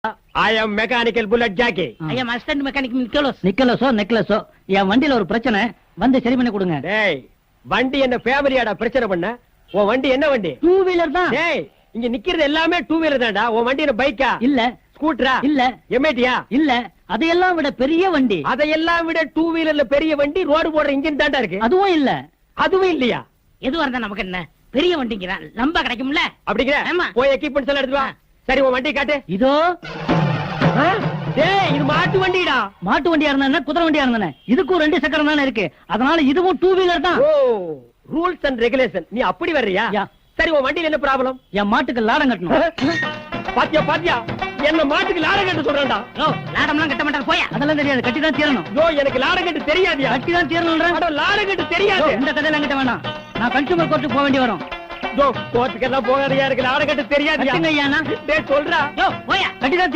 I am mechanical bullet Jackie. I am assistant mechanic Nicholas. நெக்லஸோ என் வண்டியில ஒரு பிரச்சனை வந்து சரி பண்ணி கொடுங்க. டேய் வண்டி என்ன ஃபேமிலியாடா பிரச்சனை பண்ண? உன் வண்டி என்ன வண்டி? டூ வீலர் தான். டேய் இங்க நிக்கிறது எல்லாமே டூ வீலர் தான்டா. உன் வண்டி என்ன பைக்கா? இல்ல. ஸ்கூட்டரா? இல்ல. எம்ஐடியா? இல்ல. அதையெல்லாம் விட பெரிய வண்டி. அதையெல்லாம் விட டூ வீலர்ல பெரிய வண்டி ரோடு போடுற இன்ஜின் தான்டா இருக்கு. அதுவும் இல்ல. அதுவும் இல்லையா? எதுவா இருந்தா நமக்கு என்ன? பெரிய வண்டிங்கிறான் நம்ப கிடைக்கும்ல? அப்படிங்கிற? ஆமா. போய் எக்யூப்மெண்ட்ஸ் எல்லாம் எடுத்து வா. சரி உன் வண்டி காட்டு. இதோ. டேய் இது மாட்டு வண்டிடா. மாட்டு வண்டியா இருந்தானே குதிரை வண்டியா இருந்தானே இதுக்கும் 2 சக்கரம் தானே இருக்கு. அதனால இதுவும் டூ வீலர் தான். ஓ ரூல்ஸ் அண்ட் ரெகுலேஷன் நீ அப்படி வர்றியா? சரி உன் வண்டியில என்ன ப்ராப்ளம்? என் மாட்டுக்கு லாடம் கட்டணும். பாத்தியா என்ன மாட்டுக்கு லாடம் கட்ட சொல்றான்டா. யோ லாடம்லாம் கட்ட மாட்டார் போயா. அதெல்லாம் தெரியாது கட்டி தான் தீரணும். யோ எனக்கு லாடம் கட்ட தெரியாதியா? கட்டி தான் தீரணும்ன்ற. அட லாடம் கட்ட தெரியாது. இந்த கதையெல்லாம் கிட்ட வேணாம். நான் கன்சூமர் கோர்ட்டுக்கு போக வேண்டி வரும். யோ கோர்ட்டுக்கு எல்லாம் போகாதயா, எனக்கு லாடம் கட்ட தெரியாதியா? கட்டுங்க ஐயா. டேய் சொல்றா. யோ போயா. கட்டி தான்